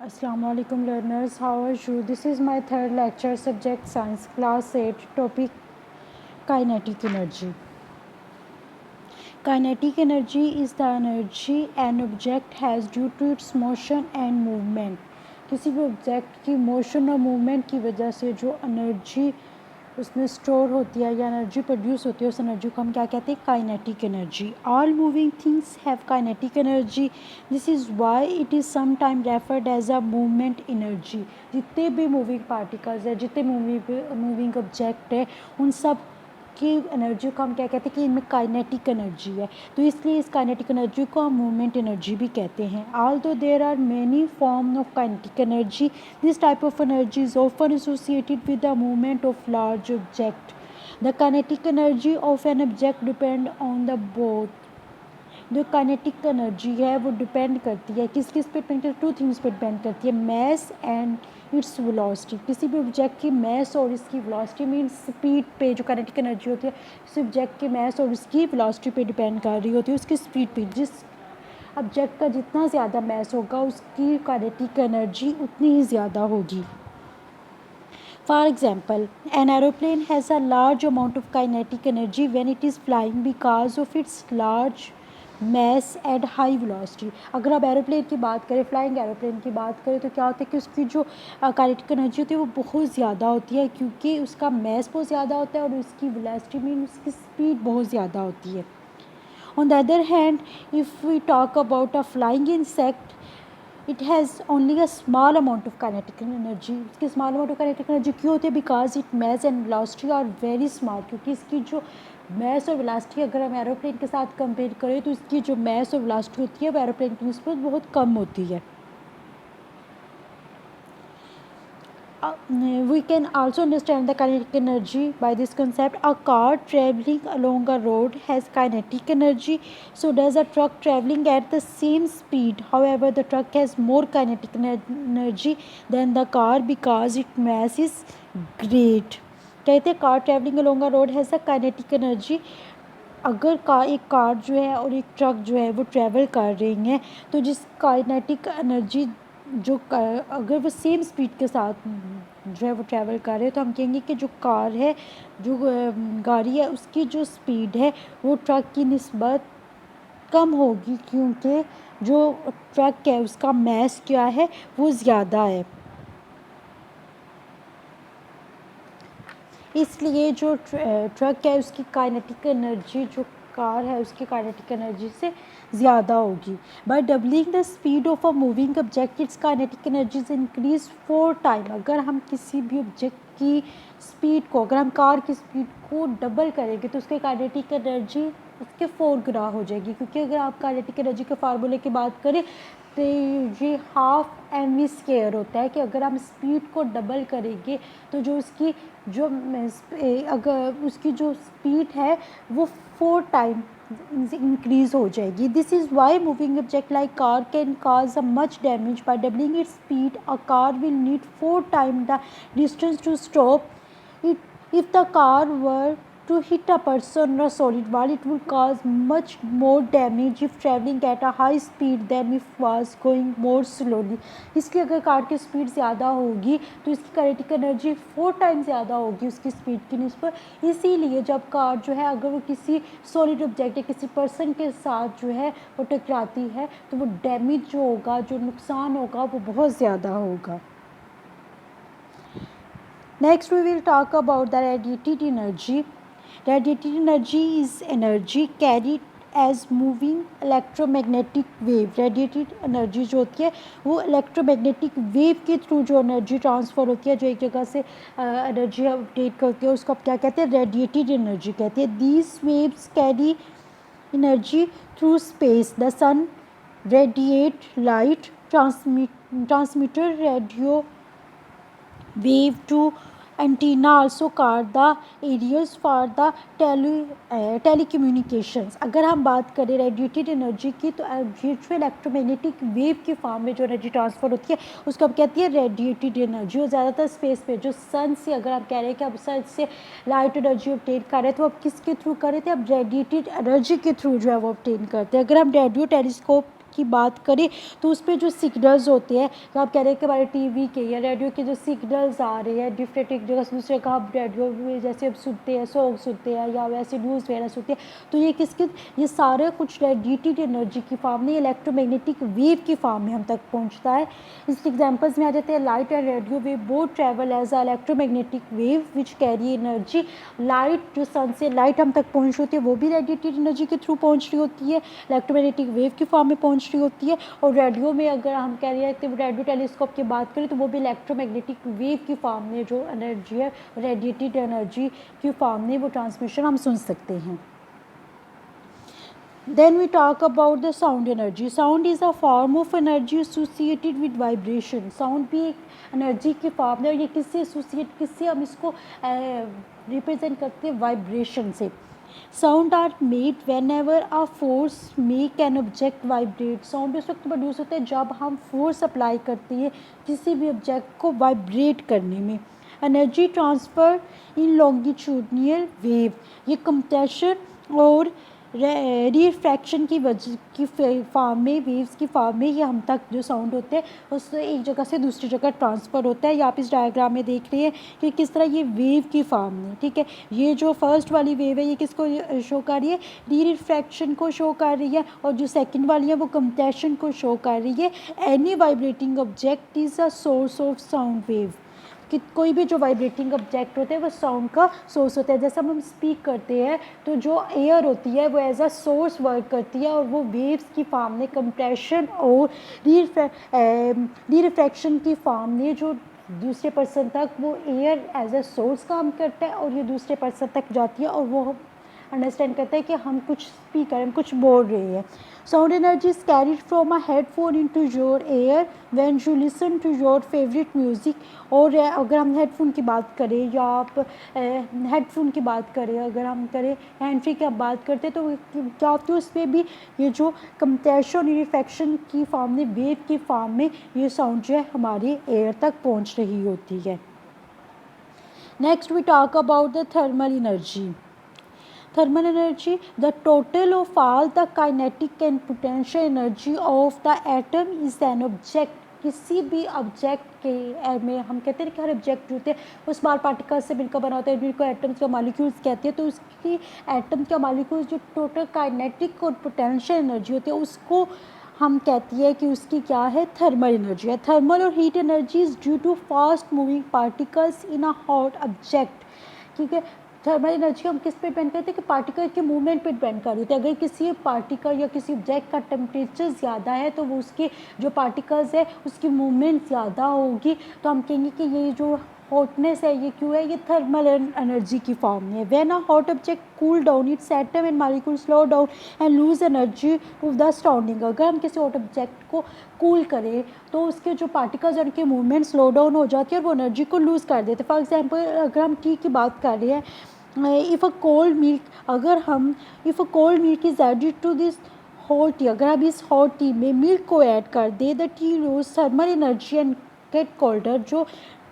Assalamu alaikum learners, how are you? This is my third lecture, subject science, class 8, topic kinetic energy. Kinetic energy is the energy an object has due to its motion and movement. किसी भी object की motion और movement की वजह से जो energy उसमें store होती है या एनर्जी प्रोड्यूस होती है, उस एनर्जी को हम क्या कहते हैं? Kinetic energy. All moving things have kinetic energy. This is why it is some time referred as a movement energy. जितने भी मूविंग पार्टिकल्स है, जितने मूविंग ऑब्जेक्ट है, उन सब की एनर्जी को हम क्या कहते हैं कि इनमें काइनेटिक एनर्जी है. तो इसलिए इस काइनेटिक एनर्जी को हम मूवमेंट एनर्जी भी कहते हैं. Although there are many form of kinetic energy, this type of energy is often associated with the movement of large object. The kinetic energy of an object depend on the both. जो kinetic energy है वो depend करती है किस पे depend करती है? Two things पे डिपेंड करती है, मैस एंड इट्स वेलोसिटी. किसी भी ऑब्जेक्ट की मैस और इसकी वेलोसिटी मीन स्पीड पे जो काइनेटिक एनर्जी होती है उस ऑब्जेक्ट की मैस और उसकी वेलोसिटी पे डिपेंड कर रही होती है, उसकी स्पीड पे. जिस ऑब्जेक्ट का जितना ज़्यादा मैस होगा उसकी काइनेटिक एनर्जी उतनी ही ज़्यादा होगी. For example, an aeroplane has a large amount of kinetic energy when it is flying because of its large mass at high velocity. अगर आप एरोप्लेन की बात करें, फ्लाइंग एरोप्लेन की बात करें, तो क्या होता है कि उसकी जो काइनेटिक एनर्जी होती है वो बहुत ज़्यादा होती है क्योंकि उसका मैस बहुत ज़्यादा होता है और उसकी वेलोसिटी मीन उसकी स्पीड बहुत ज़्यादा होती है. On the other hand, if we talk about a flying insect, it has only a small amount of kinetic energy. इसकी small amount of kinetic energy क्यों होती है? Because its mass and velocity are very small. क्योंकि इसकी जो mass और velocity अगर हम एरोप्लेन के साथ कंपेयर करें तो इसकी जो mass और velocity होती है वो एरोप्लेन की निस्बत बहुत कम होती है. We can also understand the kinetic energy by this concept. A car traveling along a road has kinetic energy. So does a truck traveling at the same speed. However, the truck has more kinetic energy than the car because its mass is great. कहते हैं car travelling along a road has a kinetic energy. अगर एक car जो है और एक truck जो है वो ट्रैवल कर रही हैं तो जिस काइनेटिक एनर्जी जो अगर वो सेम स्पीड के साथ जो है वो ट्रैवल कर रहे हैं तो हम कहेंगे कि जो कार है, जो गाड़ी है, उसकी जो स्पीड है वो ट्रक की निस्बत कम होगी क्योंकि जो ट्रक है उसका मैस क्या है वो ज़्यादा है. इसलिए जो ट्रक है उसकी काइनेटिक एनर्जी जो कार है उसकी काइनेटिक एनर्जी से ज़्यादा होगी. By doubling the speed of a moving object its kinetic energy increase 4 time. अगर हम किसी भी ऑब्जेक्ट की स्पीड को, अगर हम कार की स्पीड को डबल करेंगे तो उसकी काइनेटिक एनर्जी उसके 4 गुना हो जाएगी. क्योंकि अगर आप काइनेटिक एनर्जी के फार्मूले की बात करें तो ये हाफ एम वी स्केयर होता है कि अगर हम स्पीड को डबल करेंगे तो जो उसकी जो अगर उसकी जो स्पीड है वो 4 टाइम इंक्रीज हो जाएगी. This is why moving object like car can cause a much damage. By doubling its speed a car will need 4 time the distance to stop it. If the car were to hit a person or a solid wall, it would cause much more damage if traveling at a high speed than if was going more slowly. इसकी अगर car की speed ज़्यादा होगी तो इसकी kinetic energy 4 time ज़्यादा होगी उसकी स्पीड की निस्बत. इसीलिए जब कार जो है अगर वो किसी सॉलिड ऑब्जेक्ट या किसी पर्सन के साथ जो है वो टकराती है तो वो डैमेज जो होगा, जो नुकसान होगा वो बहुत ज़्यादा होगा. Next we will talk about the radiated energy. Radiated energy is energy carried as moving electromagnetic wave. Radiated energy जो होती है वो electromagnetic wave के थ्रू जो energy transfer होती है, जो एक जगह से energy obtain करती है, उसको आप क्या कहते हैं? Radiated energy कहते हैं. These waves carry energy through space. The sun radiate light. Transmitter radio wave to antenna also card the areas for the telecommunications. अगर हम बात करें रेडिएटेड एनर्जी की तो जो इलेक्ट्रोमैग्नेटिक वेव के फॉर्म में जो एनर्जी ट्रांसफ़र होती है उसको अब कहती है रेडिएटेड एनर्जी. और ज़्यादातर स्पेस पे जो सन से अगर आप कह रहे हैं कि अब सन से लाइट एनर्जी ऑब्टेन कर रहे थे, तो अब किसके थ्रू कर रहे थे? अब रेडिएटेड एनर्जी के थ्रू जो है वो ऑब्टेन करते हैं. अगर हम रेडियो टेलीस्कोप की बात करें तो उस पर जो सिग्नल्स होते हैं, तो आप कह रहे हैं कि हमारे टीवी के या रेडियो के जो सिग्नल्स आ रहे हैं डिफरेंट एक जगह से दूसरे जगह, हम रेडियो में जैसे हम सुनते हैं सॉन्ग सुनते हैं या वैसे न्यूज़ वगैरह सुनते हैं, तो ये किसके, ये सारे कुछ रेडिएटेड एनर्जी की फॉर्म में, इलेक्ट्रोमैग्नेटिक वेव की फॉर्म में हम तक पहुँचता है। इसके एग्जाम्पल्स में आ जाते हैं light and radio wave both travel as a electromagnetic wave which carry energy. Light, जो सन से लाइट हम तक पहुँच होती है वो भी रेडिएटेड एनर्जी के थ्रू पहुँच रही होती है, इलेक्ट्रोमैग्नेटिक वेव की फॉर्म में पहुँच रही होती है। और रेडियो में अगर हम कह रहे हैं तो रेडियो टेलीस्कोप की बात करें तो वो भी इलेक्ट्रोमैग्नेटिक वेव की फॉर्म में जो एनर्जी है, रेडिएटेड एनर्जी की फॉर्म में वो ट्रांसमिशन हम सुन सकते हैं। Then we talk about the sound energy. Sound is a form of energy associated with vibration. Sound भी एक एनर्जी की फॉर्म है और ये किससे एसोसिएट, किससे हम इसको रिप्रेजेंट करते हैं, वाइब्रेशन से। Sound are made whenever a force make an object vibrate. Sound उस वक्त प्रोड्यूस होता है जब हम फोर्स अप्लाई करते हैं किसी भी ऑब्जेक्ट को वाइब्रेट करने में। एनर्जी ट्रांसफ़र इन लॉन्गिट्यूडनल वेव, ये कंप्रेशन और रिफ्रैक्शन की वजह की फॉर्म में, वेव्स की फॉर्म में ये हम तक जो साउंड होते हैं उससे एक जगह से दूसरी जगह ट्रांसफ़र होता है। या आप इस डायग्राम में देख रहे हैं कि किस तरह ये वेव की फॉर्म में, ठीक है, ये जो फर्स्ट वाली वेव है ये किसको शो कर रही है, रिफ्रैक्शन को शो कर रही है, और जो सेकंड वाली है वो कंप्रेशन को शो कर रही है। Any vibrating object is a source of sound wave, कि कोई भी जो वाइब्रेटिंग ऑब्जेक्ट होते हैं वो साउंड का सोर्स होता है। जैसे हम स्पीक करते हैं तो जो एयर होती है वो एज अ सोर्स वर्क करती है और वो वेव्स की फॉर्म में कंप्रेशन और रिफ्रैक्शन की फॉर्म में जो दूसरे पर्सन तक वो एयर एज अ सोर्स काम करता है और ये दूसरे पर्सन तक जाती है और वो अंडरस्टैंड करता है कि हम कुछ स्पीक कर रहे हैं, कुछ बोल रहे हैं। Sound energy is carried from a headphone into your air when you listen to your favourite music. और अगर हम हेडफोन की बात करें या आप हेडफोन की बात करें, अगर हम करें हैंड फ्री की आप बात करते हैं तो क्या होती है उसमें भी ये जो कंप्रेशन रिफ्रैक्शन की फॉर्म में, वेव की फॉर्म में ये साउंड जो है हमारी एयर तक पहुंच रही होती है। Next we talk about the thermal energy. Thermal energy, the total of all the kinetic and potential energy of the atom is an object। किसी भी ऑब्जेक्ट के में हम कहते हैं कि हर ऑब्जेक्ट जो होते हैं वो स्मॉल पार्टिकल्स से मिलकर बना होता है, जिनको एटम्स या मॉलिक्यूल्स कहते हैं। तो उसकी एटम्स या मॉलिक्यूल्स जो टोटल काइनेटिक और पोटेंशियल एनर्जी होती है उसको हम कहती है कि उसकी क्या है, थर्मल एनर्जी है। थर्मल और heat energy is due to fast moving particles in a hot object. ठीक है, थर्मल एनर्जी हम किस पे डिपेंड करते हैं कि पार्टिकल के मूवमेंट पे डिपेंड कर रही होती है। अगर किसी पार्टिकल या किसी ऑब्जेक्ट का टेम्परेचर ज़्यादा है तो वो उसके जो पार्टिकल्स है उसकी मूवमेंट ज़्यादा होगी, तो हम कहेंगे कि ये जो हॉटनेस है ये क्यों है, ये थर्मल एनर्जी की फॉर्म में है। When a hot object cool down its atom and molecule slow down and lose energy to the surrounding. अगर हम किसी हॉट ऑब्जेक्ट को कूल करें तो उसके जो पार्टिकल्स हैं उनकी मूवमेंट स्लो डाउन हो जाती है और वो एनर्जी को लूज़ कर देते हैं। फॉर एग्जाम्पल अगर हम टी की बात कर रहे हैं, इफ़ अ कोल्ड मिल्क, अगर हम if a cold milk is added to this hot tea, अगर हम इस हॉट टी में मिल्क को ऐड कर दे, the tea lose thermal energy and get colder.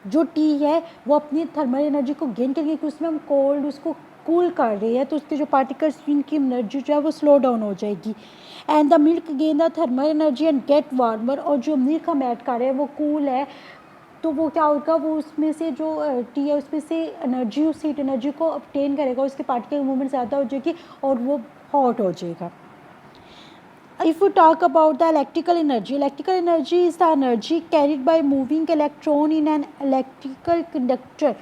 जो टी है वो अपनी थर्मल एनर्जी को गेन करेंगे कि उसमें हम कोल्ड उसको कूल कर रहे हैं तो उसके जो पार्टिकल्स की एनर्जी जो है वो स्लो डाउन हो जाएगी। And the milk gain the thermal energy and get warmer. और जो मिल्क हम ऐड कर रहे हैं वो कूल है तो वो क्या होगा, वो उसमें से जो टी है उसमें से एनर्जी, उस हीट एनर्जी को ऑब्टेन करेगा, उसके पार्टिकल मूवमेंट ज़्यादा हो जाएगी और वो हॉट हो जाएगा। If we talk about the electrical energy is the energy carried by moving electron in an electrical conductor।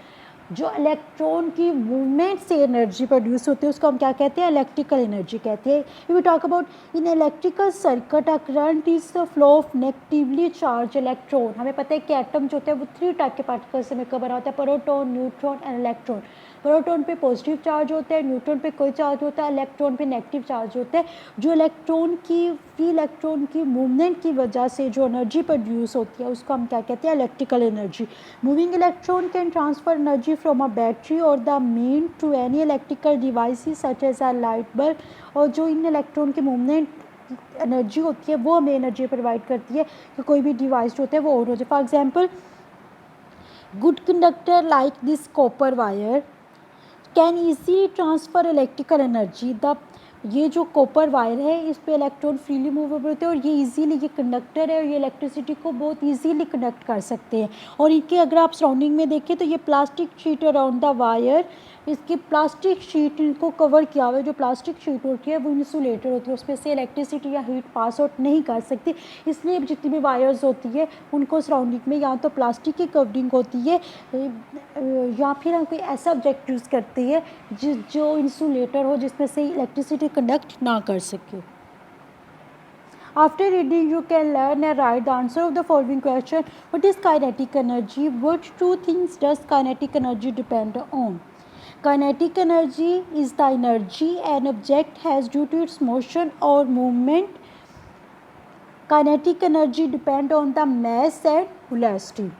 जो इलेक्ट्रॉन की मूवमेंट से एनर्जी प्रोड्यूस होती है उसको हम क्या कहते हैं, इलेक्ट्रिकल एनर्जी कहते हैं। If we talk about in electrical circuit a current is the flow of negatively charge electron. हमें पता है कि एटम जो होता है वो 3 टाइप के पार्टिकल्स से मिलकर बना होता है, proton, neutron and electron. Proton पे पॉजिटिव चार्ज होता है, न्यूट्रॉन पे कोई चार्ज होता है, इलेक्ट्रॉन पे नेगेटिव चार्ज होता है। जो इलेक्ट्रॉन की फ्री इलेक्ट्रॉन की मूवमेंट की वजह से जो एनर्जी प्रोड्यूस होती है उसको हम क्या कहते हैं, electrical energy. Moving electron can transfer energy from a battery और the main to any electrical devices such as a light bulb. और जो इन इलेक्ट्रॉन की मूवमेंट एनर्जी होती है वो हमें एनर्जी प्रोवाइड करती है कि कोई भी डिवाइस जो होता है वो ऑन हो जाए। For example good conductor like this copper wire can easily transfer electrical energy. The ये जो कॉपर वायर है इस पे इलेक्ट्रॉन फ्रीली मूवेबल होते हैं और ये इजीली, ये कंडक्टर है और ये इलेक्ट्रिसिटी को बहुत इजीली कंडक्ट कर सकते हैं। और इनके अगर आप सराउंडिंग में देखें तो ये plastic sheet around the wire, इसकी प्लास्टिक शीट इनको कवर किया हुआ है। जो प्लास्टिक शीट होती है वो इंसुलेटर होती है, उसमें से इलेक्ट्रिसिटी या हीट पास आउट नहीं कर सकती, इसलिए जितनी भी वायर्स होती है उनको सराउंडिंग में या तो प्लास्टिक की कवरिंग होती है या फिर हम कोई ऐसा ऑब्जेक्ट यूज़ करते हैं जो इंसुलेटर हो, जिसमें से इलेक्ट्रिसिटी कंडक्ट ना कर सके। After reading, you can learn and write the answer of the following question. What is kinetic energy? What two things does kinetic energy depend on? Kinetic energy is the energy an object has due to its motion or movement. Kinetic energy depend on the mass and velocity.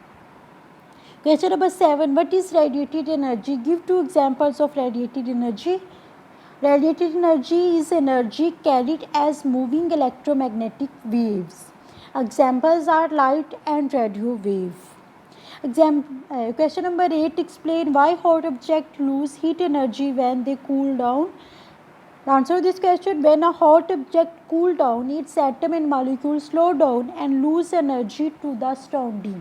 Question number 7. What is radiated energy? Give two examples of radiated energy. Radiated energy is energy carried as moving electromagnetic waves. Examples are light and radio wave. Question number 8. Explain why hot objects lose heat energy when they cool down. The answer to this question: when a hot object cools down, its atom and molecules slow down and lose energy to the surrounding.